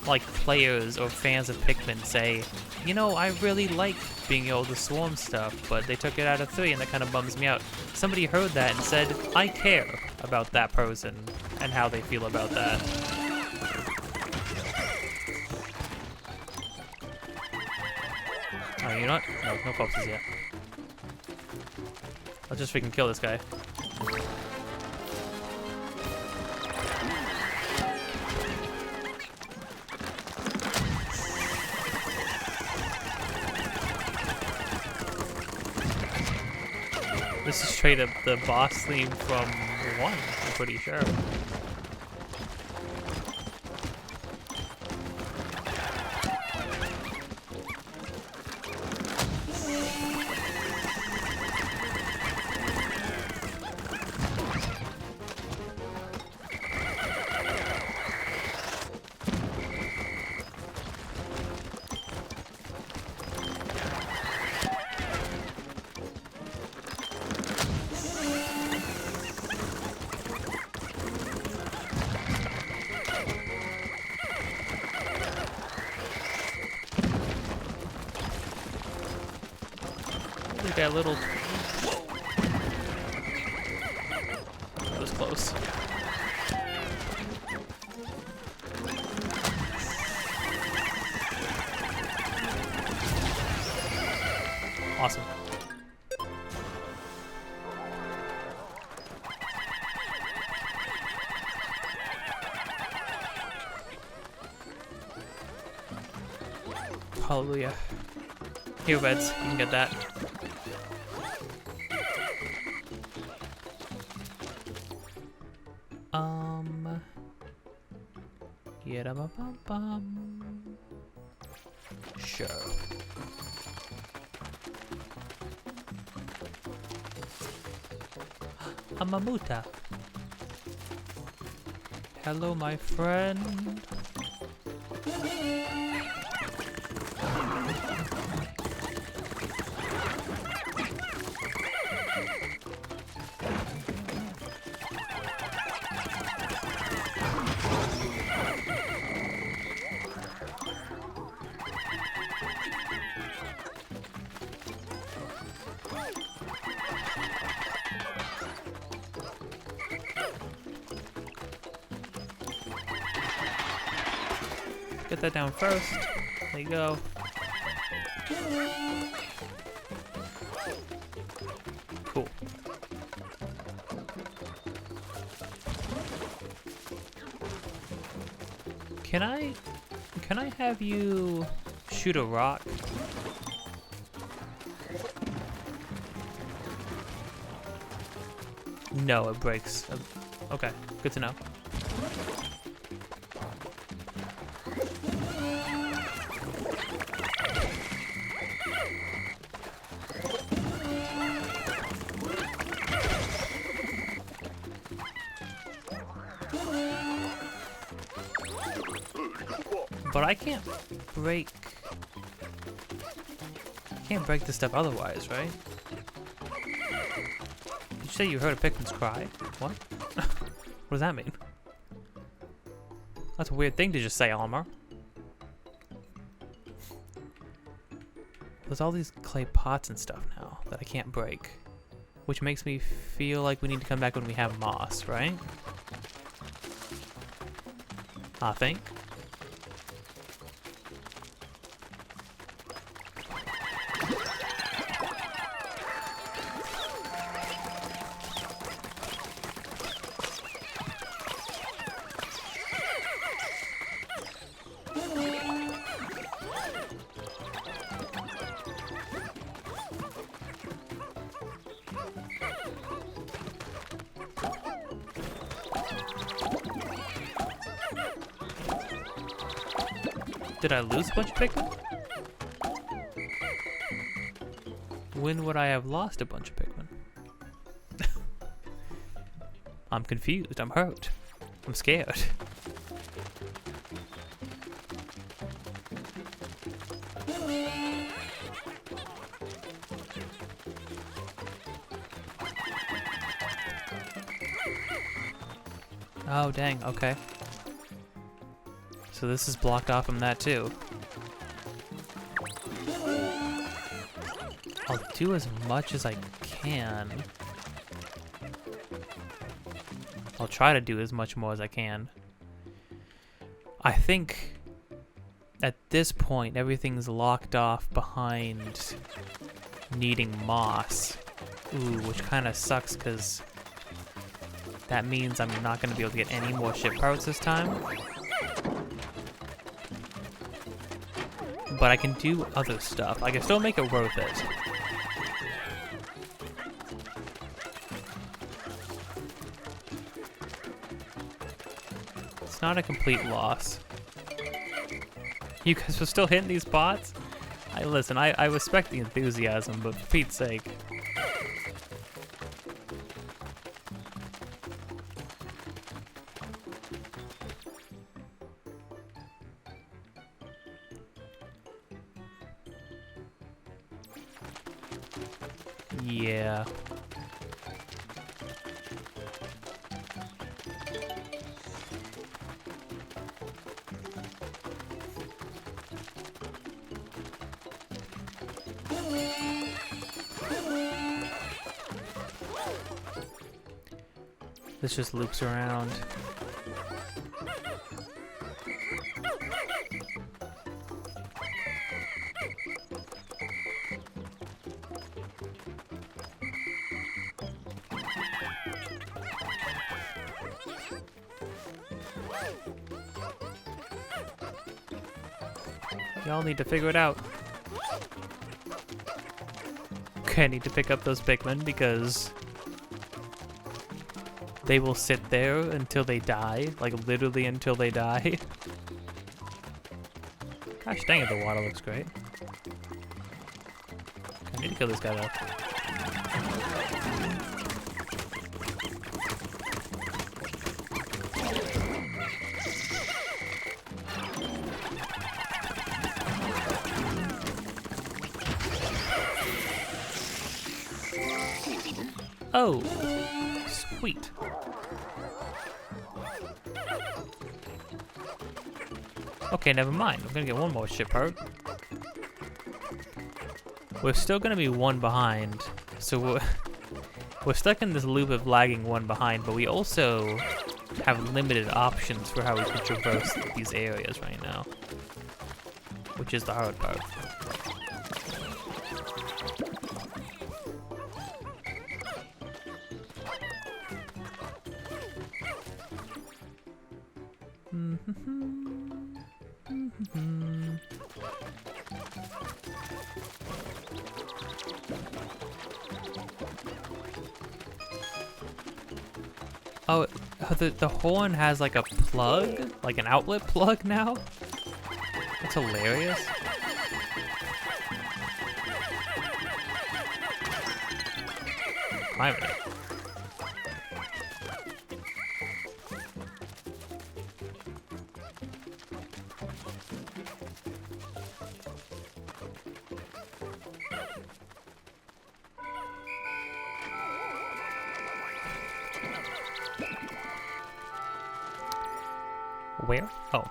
Speaker 1: like players or fans of Pikmin say, you know, I really like being able to swarm stuff, but they took it out of 3 and that kind of bums me out. Somebody heard that and said, I care about that person and how they feel about that. Oh, you know what? No corpses yet. Let's just freaking kill this guy. This is straight up the boss theme from 1, I'm pretty sure. That little... That was close. Awesome. Hallelujah. Here, beds. You can get that. Sure. A Mamuta. Hello, my friend. Get that down first. There you go. Cool. Can I have you shoot a rock? No, it breaks. Okay, good to know. But I can't break... I can't break this stuff otherwise, right? Did you say you heard a Pikmin's cry? What? What does that mean? That's a weird thing to just say, Almer. There's all these clay pots and stuff now that I can't break. Which makes me feel like we need to come back when we have moss, right? I think. Did I lose a bunch of Pikmin? When would I have lost a bunch of Pikmin? I'm confused. I'm hurt. I'm scared. Oh, dang. Okay. So this is blocked off from that too. I'll do as much as I can. I'll try to do as much more as I can. I think at this point everything's locked off behind needing moss. Ooh, which kind of sucks because that means I'm not going to be able to get any more ship parts this time. But I can do other stuff. I can still make it worth it. It's not a complete loss. You guys were still hitting these bots? Listen, I respect the enthusiasm, but for Pete's sake. Yeah. This just loops around. Y'all need to figure it out. Okay, I need to pick up those Pikmin because they will sit there until they die. Like, literally until they die. Gosh dang it, the water looks great. I need to kill this guy though. Oh, sweet. Okay, never mind. I'm gonna get one more ship part. We're still gonna be one behind, so we're stuck in this loop of lagging one behind, but we also have limited options for how we can traverse these areas right now, which is the hard part. Oh, the horn has like a plug, like an outlet plug now? That's hilarious. Climbing it. Where? Oh.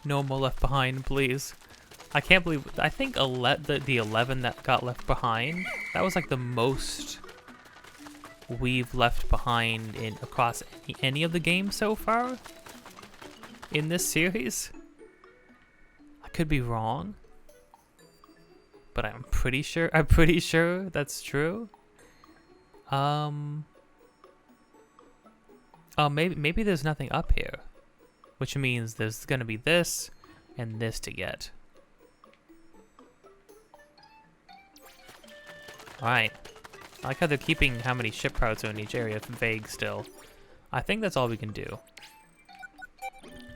Speaker 1: No more Left Behind, please. I can't believe... I think the 11 that got left behind, that was like the most we've left behind in across any of the games so far in this series. I could be wrong, but I'm pretty sure that's true. Oh, maybe there's nothing up here, which means there's gonna be this and this to get. Alright. I like how they're keeping how many ship routes are in each area vague still. I think that's all we can do.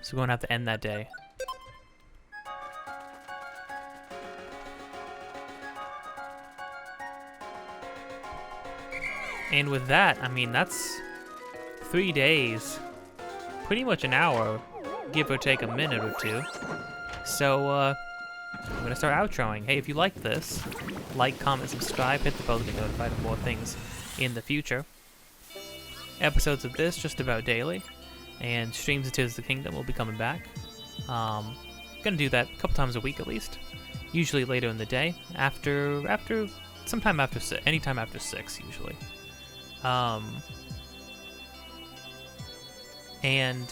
Speaker 1: So we're gonna have to end that day. And with that, I mean, that's 3 days. Pretty much an hour, give or take a minute or two. So, I'm gonna start outroing. Hey, if you like this, like, comment, subscribe, hit the bell to get notified of more things in the future. Episodes of this just about daily, and streams of Tears of the Kingdom will be coming back. Gonna do that a couple times a week at least. Usually later in the day, sometime after anytime after 6 usually. And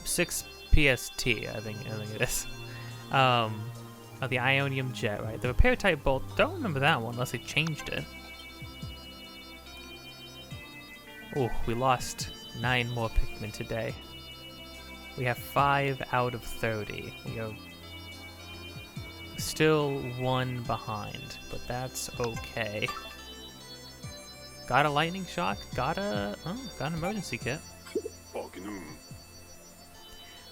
Speaker 1: 6 PST, I think it is. Of the Ionium Jet, right? The repair type bolt, don't remember that one unless they changed it. Oh, we lost 9 more Pikmin today. We have 5 out of 30. We are still 1 behind, but that's okay. Got a lightning shock, got an emergency kit.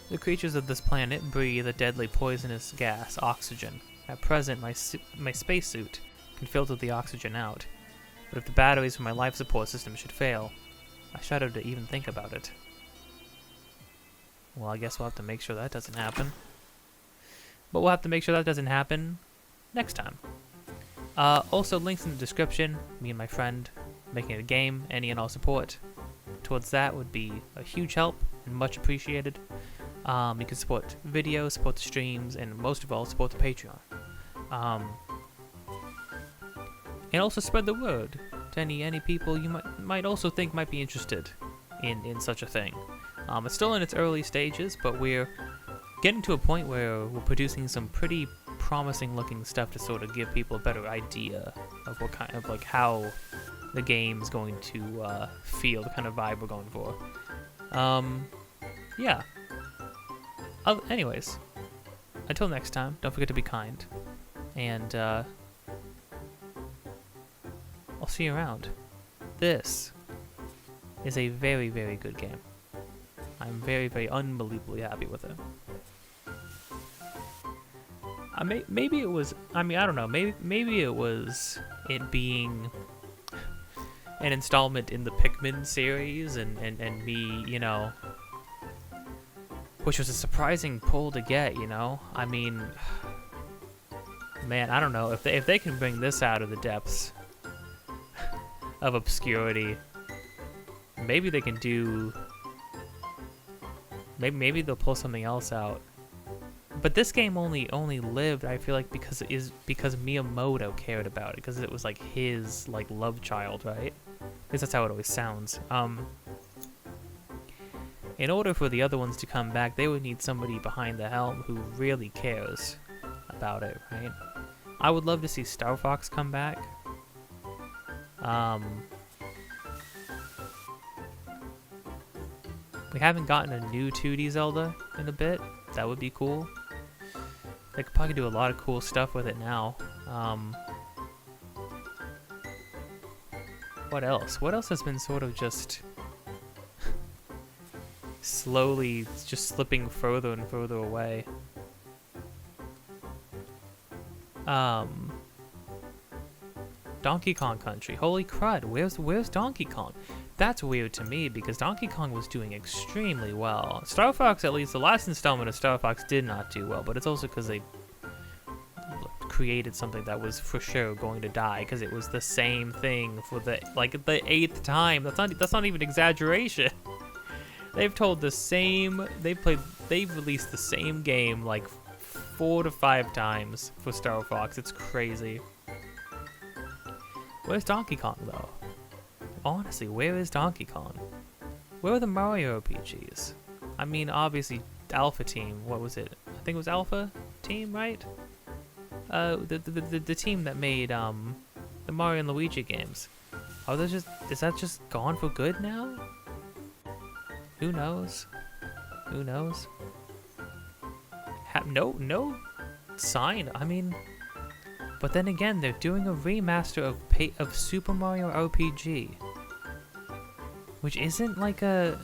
Speaker 1: The creatures of this planet breathe a deadly poisonous gas, oxygen. At present, my spacesuit can filter the oxygen out. But if the batteries for my life support system should fail, I shudder to even think about it. Well, I guess we'll have to make sure that doesn't happen. But we'll have to make sure that doesn't happen next time. Also, links in the description. Me and my friend making a game, any and all support towards that would be a huge help and much appreciated. You can support videos, support the streams, and most of all, support the Patreon. And also spread the word to any people you might also think might be interested in such a thing. It's still in its early stages, but we're getting to a point where we're producing some pretty promising looking stuff to sort of give people a better idea of what kind of, like, how the game is going to feel, the kind of vibe we're going for. Yeah. Anyways, until next time, don't forget to be kind, and I'll see you around. This is a very, very good game. I'm very, very unbelievably happy with it. Maybe it was, I mean, I don't know, maybe it was it being an installment in the Pikmin series and me, you know, which was a surprising pull to get, you know? I mean, man, I don't know, if they can bring this out of the depths of obscurity, maybe they can do, maybe they'll pull something else out. But this game only lived, I feel like, because Miyamoto cared about it, because it was like his love child, right? Because that's how it always sounds. In order for the other ones to come back, they would need somebody behind the helm who really cares about it, right? I would love to see Star Fox come back. We haven't gotten a new 2D Zelda in a bit. That would be cool. They could probably do a lot of cool stuff with it now. What else? What else has been sort of just slowly just slipping further and further away? Donkey Kong Country. Holy crud, where's Donkey Kong? That's weird to me because Donkey Kong was doing extremely well. Star Fox, at least the last installment of Star Fox, did not do well, but it's also because they created something that was for sure going to die because it was the same thing for the 8th time. That's not even exaggeration. They've told the same. They've released the same game like 4 to 5 times for Star Fox. It's crazy. Where's Donkey Kong though? Honestly, where is Donkey Kong? Where are the Mario RPGs? I mean, obviously, Alpha Team. What was it? I think it was Alpha Team, right? The team that made the Mario and Luigi games. Are those just? Is that just gone for good now? Who knows? Who knows? No sign. I mean, but then again, they're doing a remaster of Super Mario RPG, which isn't like a.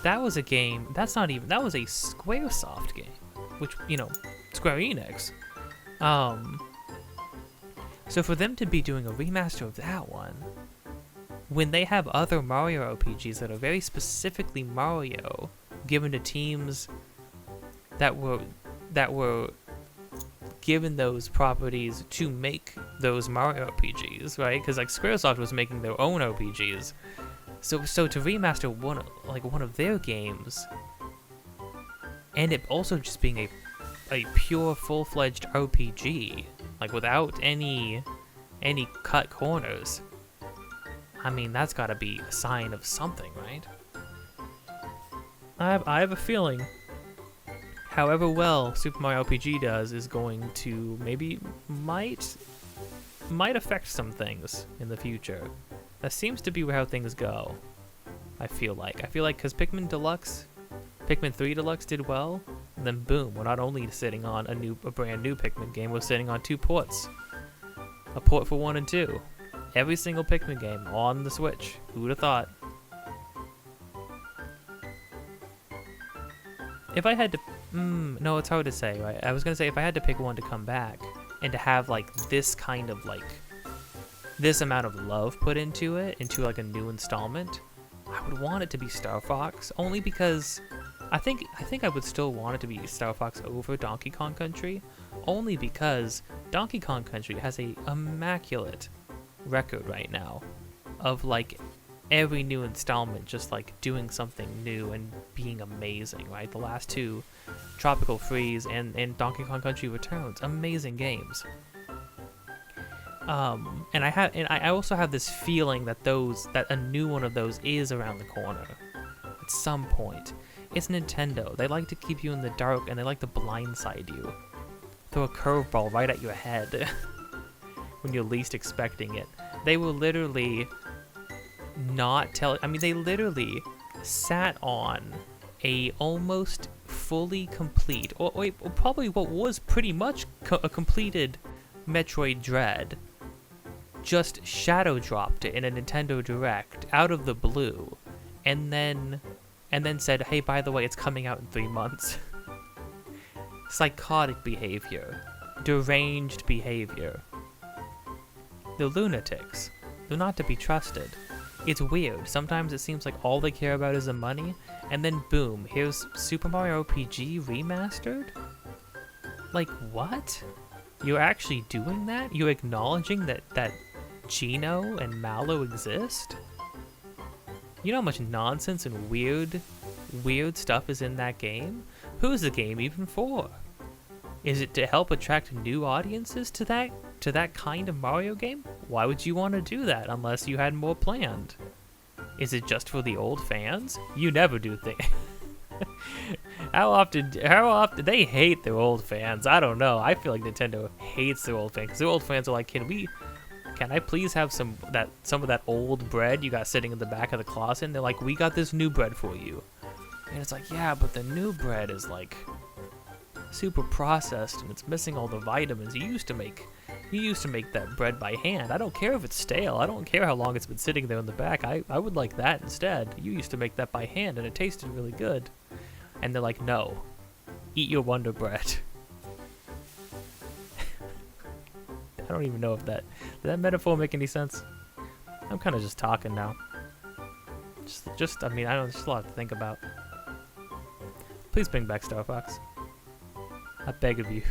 Speaker 1: That was a game. That's not even. That was a SquareSoft game, which Square Enix. So for them to be doing a remaster of that one, when they have other Mario RPGs that are very specifically Mario, given to teams that were given those properties to make those Mario RPGs, right? Because like SquareSoft was making their own RPGs, so to remaster one of their games, and it also just being a pure full-fledged RPG, like without any cut corners. I mean, that's got to be a sign of something, right? I have a feeling, however well Super Mario RPG does is going to might affect some things in the future. That seems to be how things go. I feel like because Pikmin 3 Deluxe did well, and then boom, we're not only sitting on a brand new Pikmin game, we're sitting on 2 ports. A port for 1 and 2. Every single Pikmin game on the Switch. Who'd have thought? If I had to... no, it's hard to say, right? I was going to say, if I had to pick one to come back, and to have, like, this kind of, like... this amount of love put into it, into, like, a new installment, I would want it to be Star Fox, only because... I think I would still want it to be Star Fox over Donkey Kong Country, only because Donkey Kong Country has a immaculate record right now of like every new installment just like doing something new and being amazing, right? The last 2, Tropical Freeze and Donkey Kong Country Returns, amazing games. And I also have this feeling that a new one of those is around the corner at some point. It's Nintendo. They like to keep you in the dark, and they like to blindside you. Throw a curveball right at your head when you're least expecting it. They will literally not tell... I mean, they literally sat on a almost fully complete... or probably what was pretty much a completed Metroid Dread. Just shadow dropped it in a Nintendo Direct out of the blue. And then said, hey, by the way, it's coming out in 3 months. Psychotic behavior. Deranged behavior. They're lunatics. They're not to be trusted. It's weird. Sometimes it seems like all they care about is the money, and then boom, here's Super Mario RPG remastered? Like, what? You're actually doing that? You're acknowledging that Gino and Mallow exist? You know how much nonsense and weird stuff is in that game? Who's the game even for? Is it to help attract new audiences to that kind of Mario game? Why would you want to do that unless you had more planned? Is it just for the old fans? You never do things. How often they hate their old fans? I don't know. I feel like Nintendo hates their old fans, because their old fans are like, can I please have some of that old bread you got sitting in the back of the closet? And they're like, we got this new bread for you. And it's like, yeah, but the new bread is like super processed and it's missing all the vitamins. You used to make that bread by hand. I don't care if it's stale. I don't care how long it's been sitting there in the back. I would like that instead. You used to make that by hand and it tasted really good. And they're like, no, eat your Wonder Bread. I don't even know if did that metaphor make any sense? I'm kind of just talking now. I mean, I don't, there's a lot to think about. Please bring back Star Fox. I beg of you.